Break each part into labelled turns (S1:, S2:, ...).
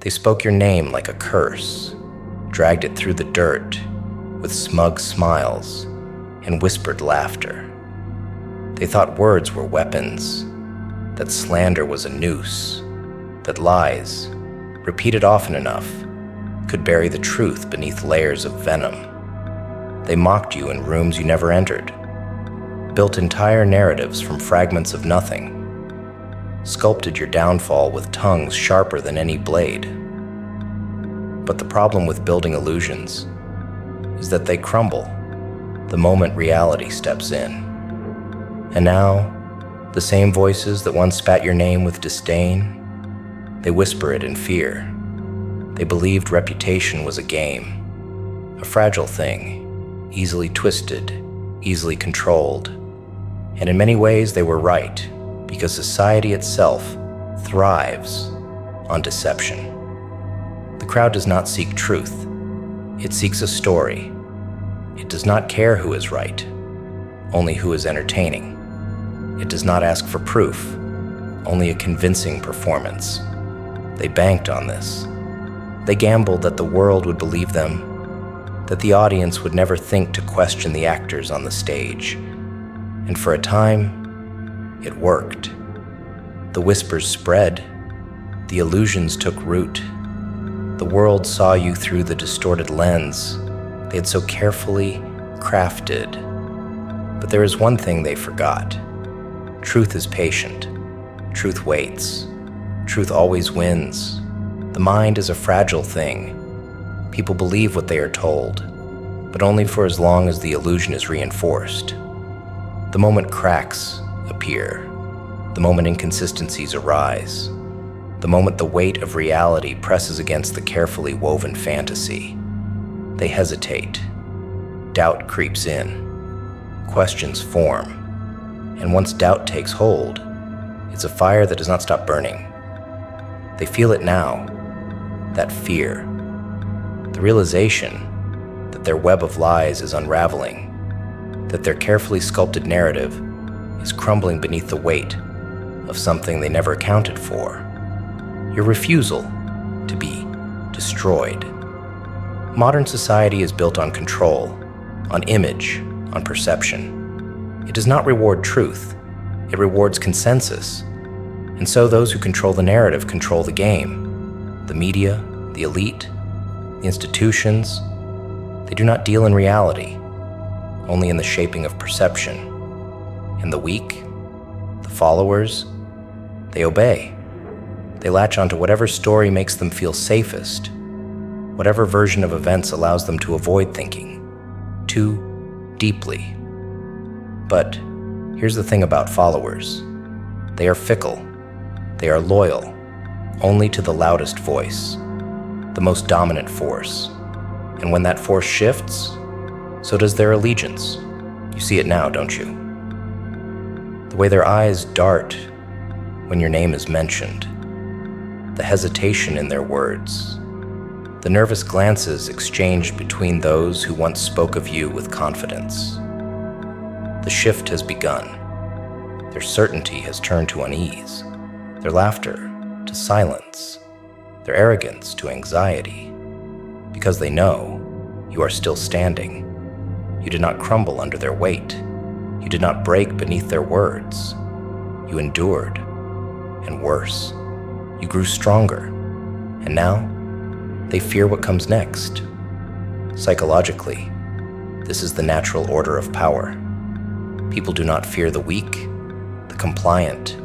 S1: They spoke your name like a curse, dragged it through the dirt with smug smiles and whispered laughter. They thought words were weapons, that slander was a noose, that lies, repeated often enough, could bury the truth beneath layers of venom. They mocked you in rooms you never entered, built entire narratives from fragments of nothing, sculpted your downfall with tongues sharper than any blade. But the problem with building illusions is that they crumble the moment reality steps in. And now, the same voices that once spat your name with disdain, they whisper it in fear. They believed reputation was a game, a fragile thing, easily twisted, easily controlled. And in many ways they were right, because society itself thrives on deception. The crowd does not seek truth. It seeks a story. It does not care who is right, only who is entertaining. It does not ask for proof, only a convincing performance. They banked on this. They gambled that the world would believe them, that the audience would never think to question the actors on the stage. And for a time, it worked. The whispers spread. The illusions took root. The world saw you through the distorted lens they had so carefully crafted. But there is one thing they forgot. Truth is patient. Truth waits. Truth always wins. The mind is a fragile thing. People believe what they are told, but only for as long as the illusion is reinforced. The moment cracks appear, the moment inconsistencies arise, the moment the weight of reality presses against the carefully woven fantasy, they hesitate. Doubt creeps in. Questions form. And once doubt takes hold, it's a fire that does not stop burning. They feel it now, that fear, the realization that their web of lies is unraveling, that their carefully sculpted narrative is crumbling beneath the weight of something they never accounted for. Your refusal to be destroyed. Modern society is built on control, on image, on perception. It does not reward truth, it rewards consensus. And so those who control the narrative control the game. The media, the elite, the institutions, they do not deal in reality, only in the shaping of perception. And the weak, the followers, they obey. They latch onto whatever story makes them feel safest, whatever version of events allows them to avoid thinking too deeply. But here's the thing about followers. They are fickle. They are loyal only to the loudest voice, the most dominant force. And when that force shifts, so does their allegiance. You see it now, don't you? The way their eyes dart when your name is mentioned, the hesitation in their words, the nervous glances exchanged between those who once spoke of you with confidence. The shift has begun. Their certainty has turned to unease, their laughter to silence, their arrogance to anxiety, because they know you are still standing. You did not crumble under their weight. You did not break beneath their words. You endured, and worse, you grew stronger, and now they fear what comes next. Psychologically, this is the natural order of power. People do not fear the weak, the compliant,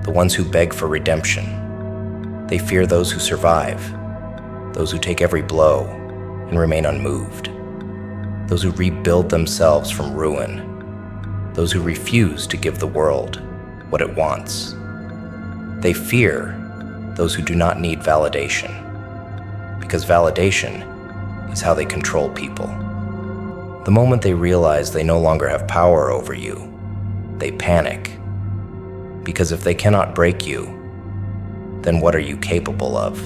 S1: the ones who beg for redemption. They fear those who survive, those who take every blow and remain unmoved, those who rebuild themselves from ruin, those who refuse to give the world what it wants. They fear those who do not need validation, because validation is how they control people. The moment they realize they no longer have power over you, they panic. Because if they cannot break you, then what are you capable of?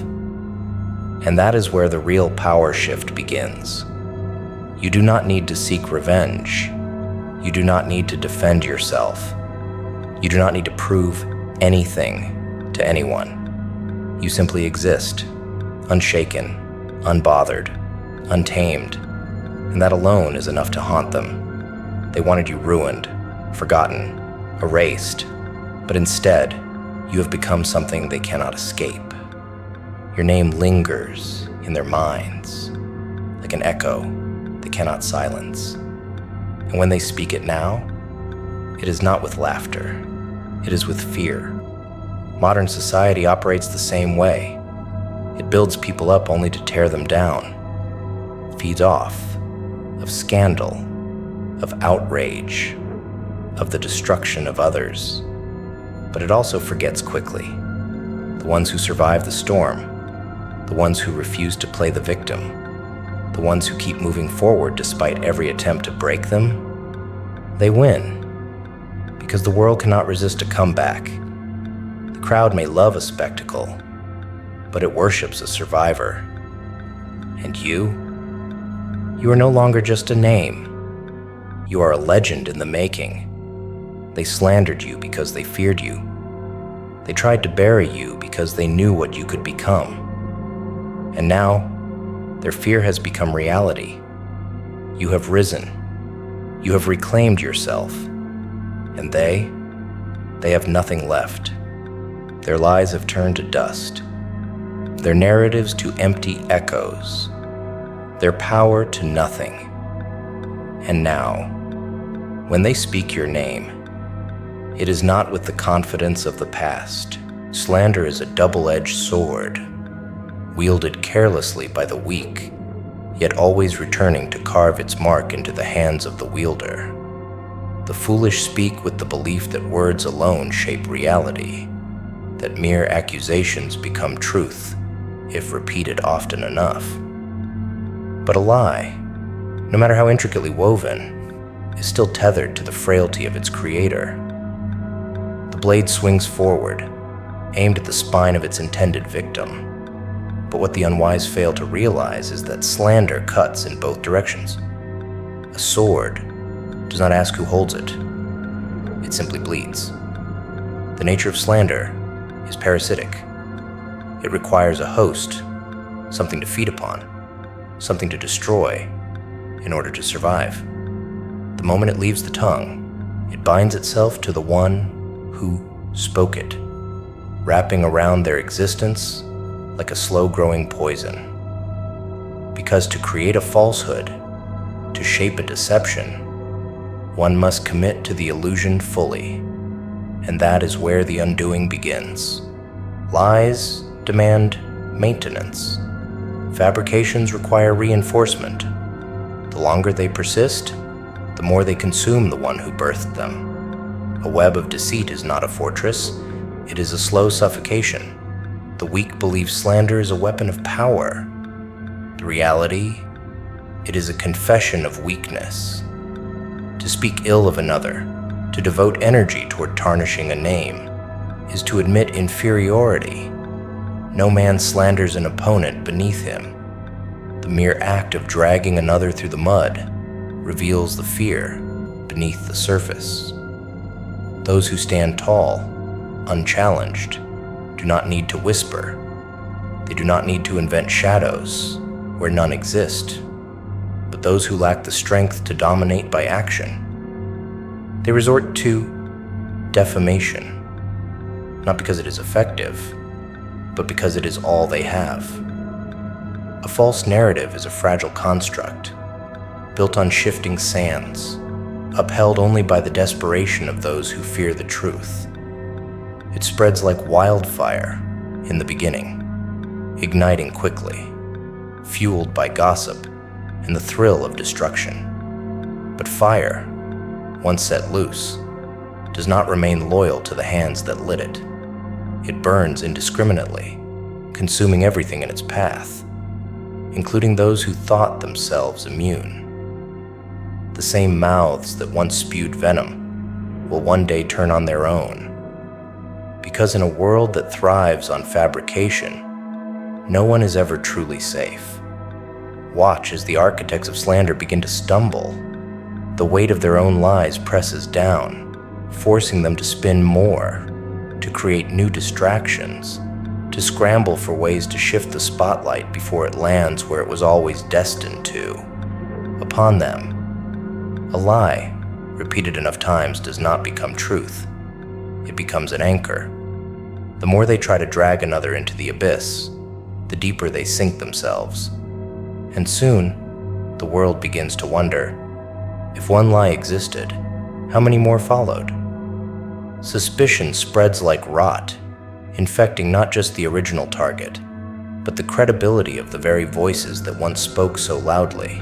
S1: And that is where the real power shift begins. You do not need to seek revenge. You do not need to defend yourself. You do not need to prove anything to anyone. You simply exist unshaken, unbothered, untamed, and that alone is enough to haunt them. They wanted you ruined, forgotten, erased, but instead, you have become something they cannot escape. Your name lingers in their minds, like an echo they cannot silence. And when they speak it now, it is not with laughter, it is with fear. Modern society operates the same way. It builds people up only to tear them down, feeds off of scandal, of outrage, of the destruction of others. But it also forgets quickly. The ones who survive the storm, the ones who refuse to play the victim, the ones who keep moving forward despite every attempt to break them, they win. Because the world cannot resist a comeback. The crowd may love a spectacle, but it worships a survivor. And you are no longer just a name. You are a legend in the making. They slandered you because they feared you. They tried to bury you because they knew what you could become. And now, their fear has become reality. You have risen. You have reclaimed yourself. And they have nothing left. Their lies have turned to dust. Their narratives to empty echoes. Their power to nothing. And now, when they speak your name, it is not with the confidence of the past. Slander is a double-edged sword, wielded carelessly by the weak, yet always returning to carve its mark into the hands of the wielder. The foolish speak with the belief that words alone shape reality, that mere accusations become truth, if repeated often enough. But a lie, no matter how intricately woven, is still tethered to the frailty of its creator. The blade swings forward, aimed at the spine of its intended victim. But what the unwise fail to realize is that slander cuts in both directions. A sword does not ask who holds it. It simply bleeds. The nature of slander is parasitic. It requires a host, something to feed upon, something to destroy, in order to survive. The moment it leaves the tongue, it binds itself to the one who spoke it, wrapping around their existence like a slow-growing poison. Because to create a falsehood, to shape a deception, one must commit to the illusion fully, and that is where the undoing begins. Lies demand maintenance. Fabrications require reinforcement. The longer they persist, the more they consume the one who birthed them. A web of deceit is not a fortress, it is a slow suffocation. The weak believe slander is a weapon of power. The reality, it is a confession of weakness. To speak ill of another, to devote energy toward tarnishing a name, is to admit inferiority. No man slanders an opponent beneath him. The mere act of dragging another through the mud reveals the fear beneath the surface. Those who stand tall, unchallenged, do not need to whisper. They do not need to invent shadows where none exist. But those who lack the strength to dominate by action, they resort to defamation. Not because it is effective, but because it is all they have. A false narrative is a fragile construct, built on shifting sands, upheld only by the desperation of those who fear the truth. It spreads like wildfire in the beginning, igniting quickly, fueled by gossip and the thrill of destruction. But fire, once set loose, does not remain loyal to the hands that lit it. It burns indiscriminately, consuming everything in its path, including those who thought themselves immune. The same mouths that once spewed venom will one day turn on their own. Because in a world that thrives on fabrication, no one is ever truly safe. Watch as the architects of slander begin to stumble. The weight of their own lies presses down, forcing them to spin more, to create new distractions, to scramble for ways to shift the spotlight before it lands where it was always destined to, upon them. A lie, repeated enough times, does not become truth. It becomes an anchor. The more they try to drag another into the abyss, the deeper they sink themselves. And soon, the world begins to wonder, if one lie existed, how many more followed? Suspicion spreads like rot, infecting not just the original target, but the credibility of the very voices that once spoke so loudly.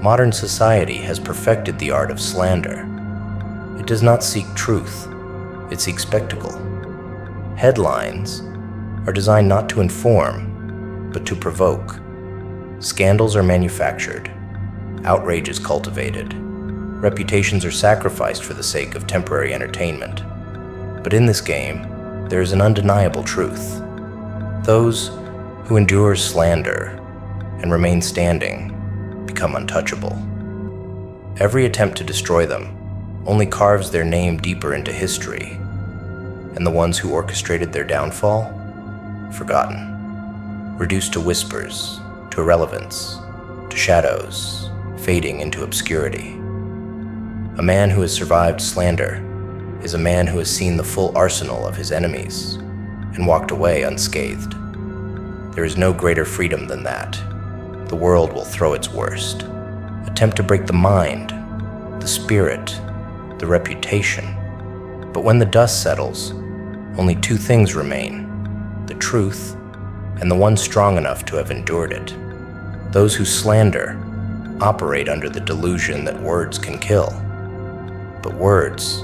S1: Modern society has perfected the art of slander. It does not seek truth, it seeks spectacle. Headlines are designed not to inform, but to provoke. Scandals are manufactured, outrage is cultivated, reputations are sacrificed for the sake of temporary entertainment. But in this game, there is an undeniable truth. Those who endure slander and remain standing become untouchable. Every attempt to destroy them only carves their name deeper into history, and the ones who orchestrated their downfall, forgotten, reduced to whispers, to irrelevance, to shadows, fading into obscurity. A man who has survived slander is a man who has seen the full arsenal of his enemies and walked away unscathed. There is no greater freedom than that. The world will throw its worst, attempt to break the mind, the spirit, the reputation. But when the dust settles, only two things remain: the truth and the one strong enough to have endured it. Those who slander operate under the delusion that words can kill. But words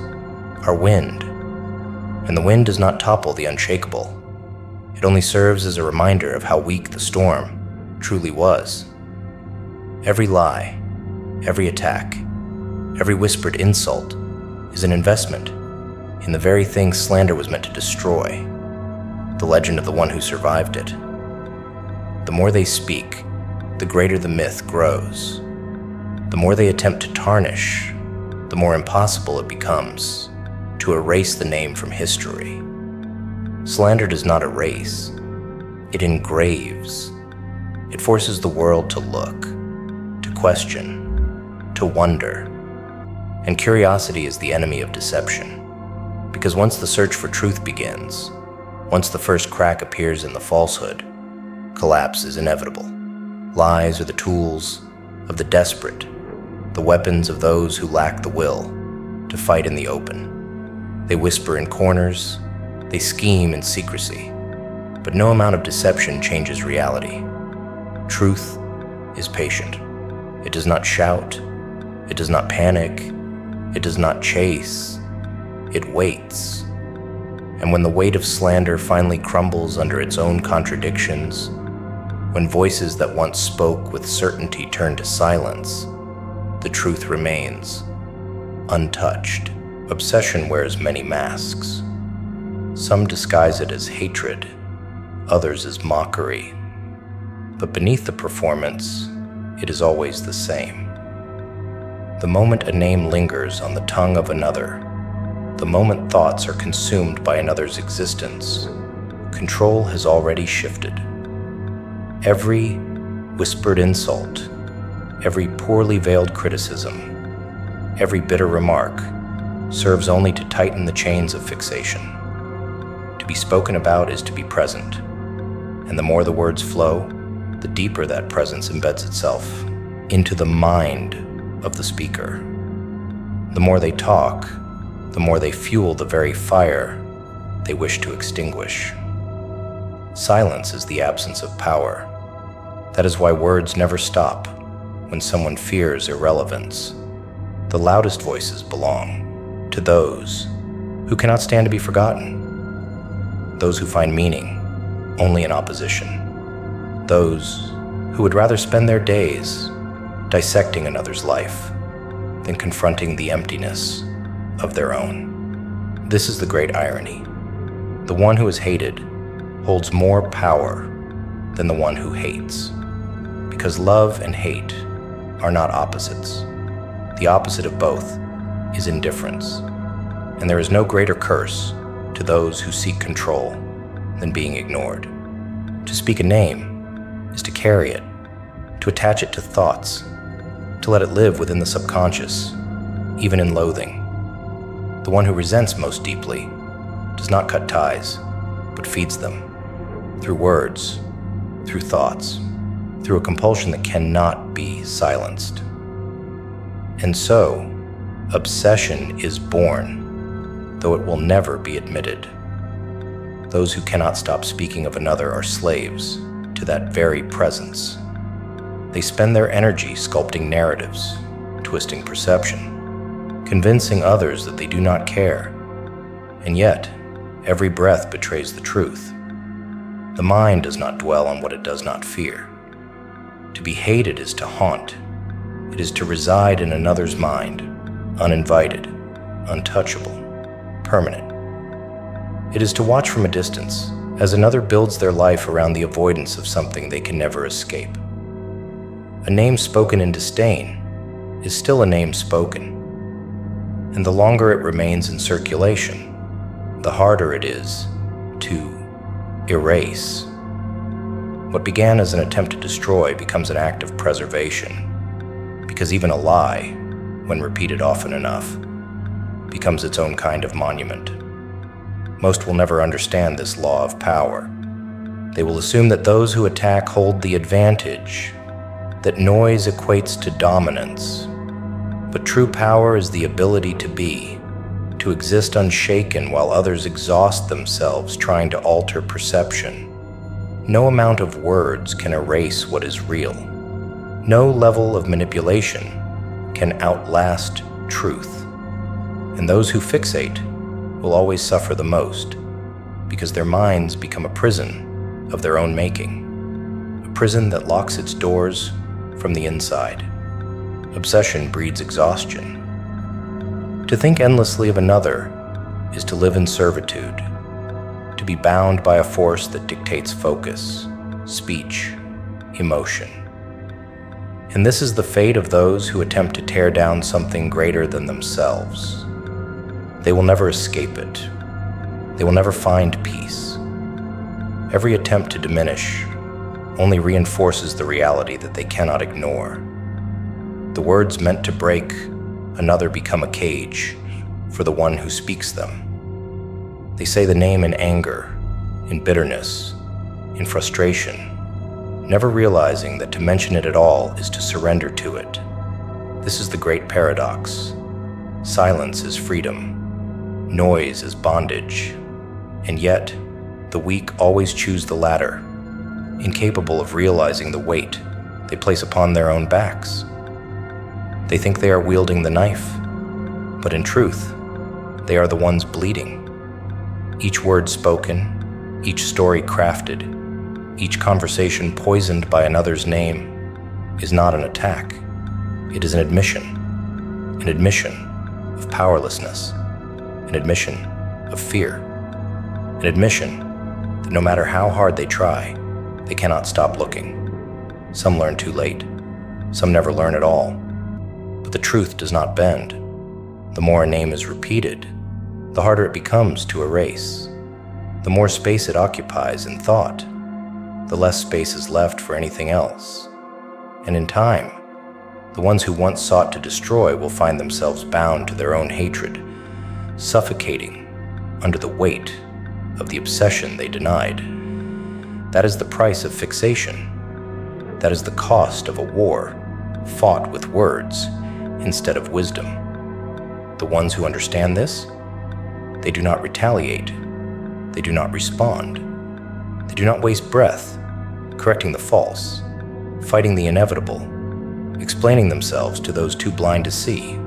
S1: are wind, and the wind does not topple the unshakable. It only serves as a reminder of how weak the storm truly was. Every lie, every attack, every whispered insult is an investment in the very thing slander was meant to destroy, the legend of the one who survived it. The more they speak, the greater the myth grows. The more they attempt to tarnish, the more impossible it becomes to erase the name from history. Slander does not erase, it engraves. It forces the world to look, to question, to wonder. And curiosity is the enemy of deception. Because once the search for truth begins, once the first crack appears in the falsehood, collapse is inevitable. Lies are the tools of the desperate, the weapons of those who lack the will to fight in the open. They whisper in corners, they scheme in secrecy, but no amount of deception changes reality. Truth is patient. It does not shout, it does not panic, it does not chase, it waits. And when the weight of slander finally crumbles under its own contradictions, when voices that once spoke with certainty turn to silence, the truth remains untouched. Obsession wears many masks. Some disguise it as hatred, others as mockery. But beneath the performance, it is always the same. The moment a name lingers on the tongue of another, the moment thoughts are consumed by another's existence, control has already shifted. Every whispered insult, every poorly veiled criticism, every bitter remark serves only to tighten the chains of fixation. To be spoken about is to be present, and the more the words flow, the deeper that presence embeds itself into the mind of the speaker. The more they talk, the more they fuel the very fire they wish to extinguish. Silence is the absence of power. That is why words never stop when someone fears irrelevance. The loudest voices belong to those who cannot stand to be forgotten, those who find meaning only in opposition, those who would rather spend their days dissecting another's life than confronting the emptiness of their own. This is the great irony. The one who is hated holds more power than the one who hates, because love and hate are not opposites. The opposite of both is indifference, and there is no greater curse to those who seek control, than being ignored. To speak a name is to carry it, to attach it to thoughts, to let it live within the subconscious, even in loathing. The one who resents most deeply does not cut ties, but feeds them, through words, through thoughts, through a compulsion that cannot be silenced. And so, obsession is born, though it will never be admitted. Those who cannot stop speaking of another are slaves to that very presence. They spend their energy sculpting narratives, twisting perception, convincing others that they do not care. And yet, every breath betrays the truth. The mind does not dwell on what it does not fear. To be hated is to haunt. It is to reside in another's mind, uninvited, untouchable, permanent. It is to watch from a distance as another builds their life around the avoidance of something they can never escape. A name spoken in disdain is still a name spoken, and the longer it remains in circulation, the harder it is to erase. What began as an attempt to destroy becomes an act of preservation, because even a lie, when repeated often enough, becomes its own kind of monument. Most will never understand this law of power. They will assume that those who attack hold the advantage, that noise equates to dominance. But true power is the ability to be, to exist unshaken while others exhaust themselves trying to alter perception. No amount of words can erase what is real. No level of manipulation can outlast truth. And those who fixate will always suffer the most, because their minds become a prison of their own making, a prison that locks its doors from the inside. Obsession breeds exhaustion. To think endlessly of another is to live in servitude, to be bound by a force that dictates focus, speech, emotion. And this is the fate of those who attempt to tear down something greater than themselves. They will never escape it. They will never find peace. Every attempt to diminish only reinforces the reality that they cannot ignore. The words meant to break another become a cage for the one who speaks them. They say the name in anger, in bitterness, in frustration, never realizing that to mention it at all is to surrender to it. This is the great paradox. Silence is freedom. Noise is bondage. And yet, the weak always choose the latter, incapable of realizing the weight they place upon their own backs. They think they are wielding the knife, but in truth, they are the ones bleeding. Each word spoken, each story crafted, each conversation poisoned by another's name is not an attack. It is an admission of powerlessness, an admission of fear, an admission that no matter how hard they try, they cannot stop looking. Some learn too late, some never learn at all. But the truth does not bend. The more a name is repeated, the harder it becomes to erase. The more space it occupies in thought, the less space is left for anything else. And in time, the ones who once sought to destroy will find themselves bound to their own hatred, suffocating under the weight of the obsession they denied. That is the price of fixation. That is the cost of a war fought with words instead of wisdom. The ones who understand this, they do not retaliate. They do not respond. They do not waste breath, correcting the false, fighting the inevitable, explaining themselves to those too blind to see.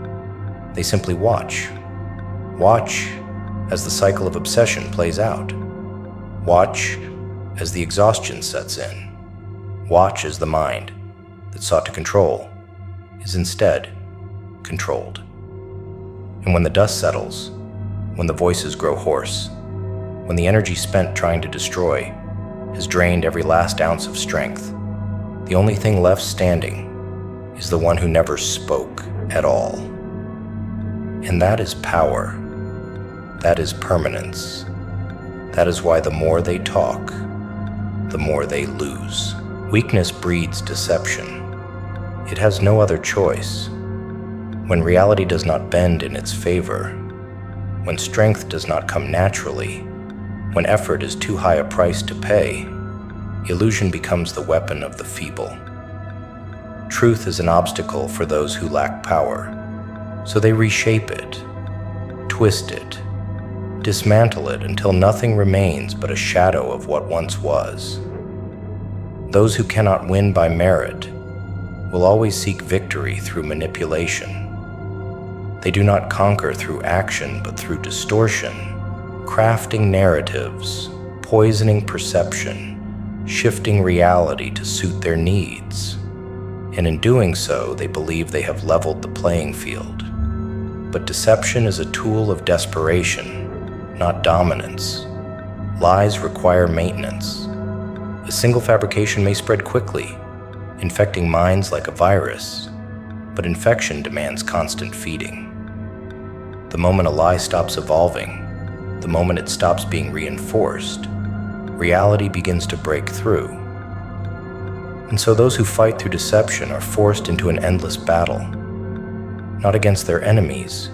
S1: They simply watch. Watch as the cycle of obsession plays out. Watch as the exhaustion sets in. Watch as the mind that sought to control is instead controlled. And when the dust settles, when the voices grow hoarse, when the energy spent trying to destroy has drained every last ounce of strength, the only thing left standing is the one who never spoke at all. And that is power. That is permanence. That is why the more they talk, the more they lose. Weakness breeds deception. It has no other choice. When reality does not bend in its favor, when strength does not come naturally, when effort is too high a price to pay, illusion becomes the weapon of the feeble. Truth is an obstacle for those who lack power, so they reshape it, twist it, dismantle it until nothing remains but a shadow of what once was. Those who cannot win by merit will always seek victory through manipulation. They do not conquer through action, but through distortion, crafting narratives, poisoning perception, shifting reality to suit their needs. And in doing so, they believe they have leveled the playing field. But deception is a tool of desperation, not dominance. Lies require maintenance. A single fabrication may spread quickly, infecting minds like a virus, but infection demands constant feeding. The moment a lie stops evolving, the moment it stops being reinforced, reality begins to break through. And so those who fight through deception are forced into an endless battle, not against their enemies,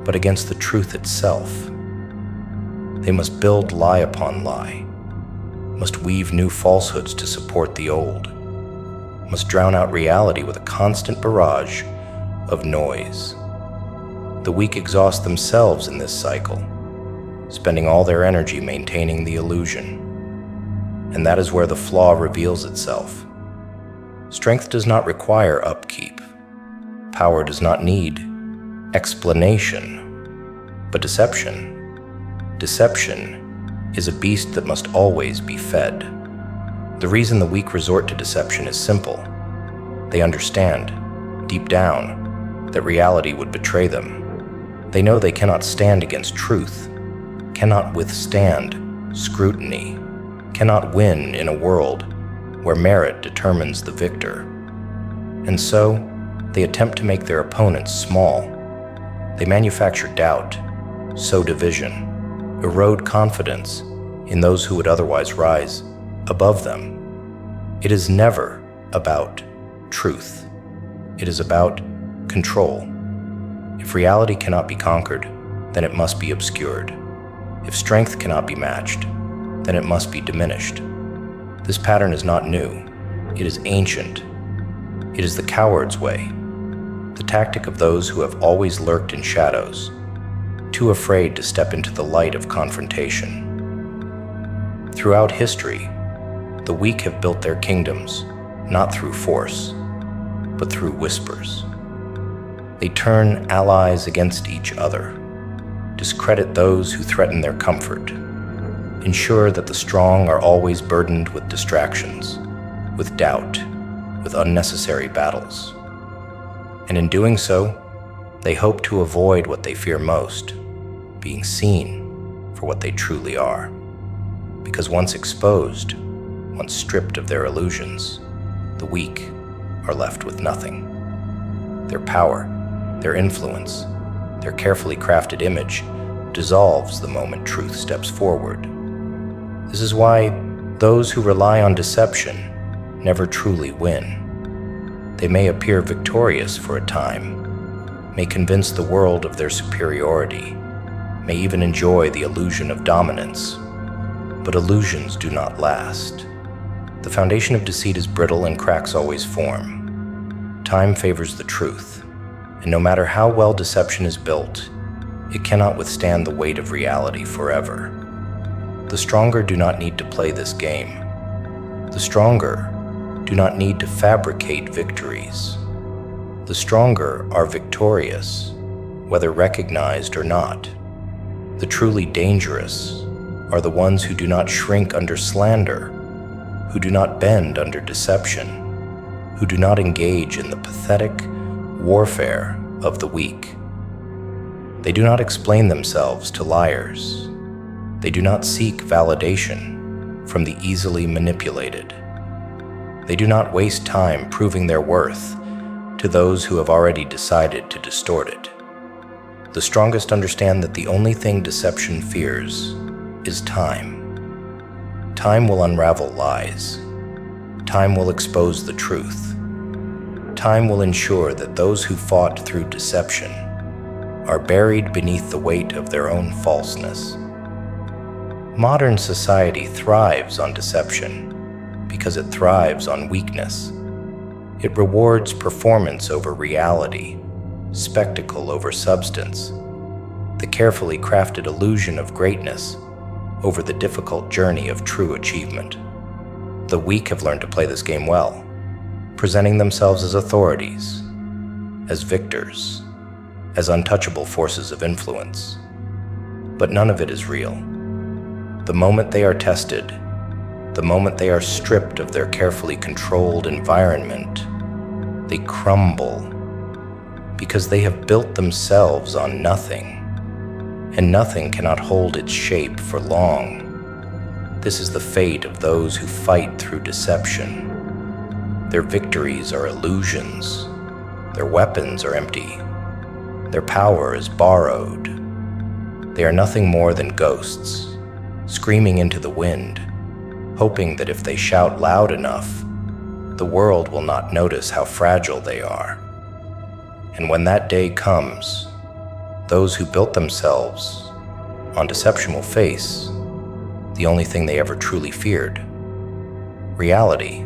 S1: but against the truth itself. They must build lie upon lie, must weave new falsehoods to support the old, must drown out reality with a constant barrage of noise. The weak exhaust themselves in this cycle, spending all their energy maintaining the illusion. And that is where the flaw reveals itself. Strength does not require upkeep. Power does not need explanation. But deception is a beast that must always be fed. The reason the weak resort to deception is simple. They understand, deep down, that reality would betray them. They know they cannot stand against truth, cannot withstand scrutiny, cannot win in a world where merit determines the victor. And so, they attempt to make their opponents small. They manufacture doubt, sow division, erode confidence in those who would otherwise rise above them. It is never about truth. It is about control. If reality cannot be conquered, then it must be obscured. If strength cannot be matched, then it must be diminished. This pattern is not new. It is ancient. It is the coward's way, the tactic of those who have always lurked in shadows, too afraid to step into the light of confrontation. Throughout history, the weak have built their kingdoms, not through force, but through whispers. They turn allies against each other, discredit those who threaten their comfort, ensure that the strong are always burdened with distractions, with doubt, with unnecessary battles. And in doing so, they hope to avoid what they fear most, being seen for what they truly are. Because once exposed, once stripped of their illusions, the weak are left with nothing. Their power, their influence, their carefully crafted image dissolves the moment truth steps forward. This is why those who rely on deception never truly win. They may appear victorious for a time, may convince the world of their superiority, may even enjoy the illusion of dominance. But illusions do not last. The foundation of deceit is brittle and cracks always form. Time favors the truth, and no matter how well deception is built, it cannot withstand the weight of reality forever. The stronger do not need to play this game. The stronger do not need to fabricate victories. The stronger are victorious, whether recognized or not. The truly dangerous are the ones who do not shrink under slander, who do not bend under deception, who do not engage in the pathetic warfare of the weak. They do not explain themselves to liars. They do not seek validation from the easily manipulated. They do not waste time proving their worth to those who have already decided to distort it. The strongest understand that the only thing deception fears is time. Time will unravel lies. Time will expose the truth. Time will ensure that those who fought through deception are buried beneath the weight of their own falseness. Modern society thrives on deception because it thrives on weakness. It rewards performance over reality, spectacle over substance, the carefully crafted illusion of greatness over the difficult journey of true achievement. The weak have learned to play this game well, presenting themselves as authorities, as victors, as untouchable forces of influence. But none of it is real. The moment they are tested, the moment they are stripped of their carefully controlled environment, they crumble because they have built themselves on nothing, and nothing cannot hold its shape for long. This is the fate of those who fight through deception. Their victories are illusions. Their weapons are empty. Their power is borrowed. They are nothing more than ghosts, screaming into the wind, hoping that if they shout loud enough, the world will not notice how fragile they are. And when that day comes, those who built themselves on deception will face the only thing they ever truly feared: reality.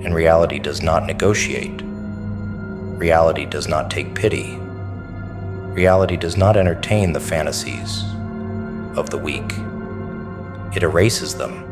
S1: And reality does not negotiate. Reality does not take pity. Reality does not entertain the fantasies of the weak. It erases them.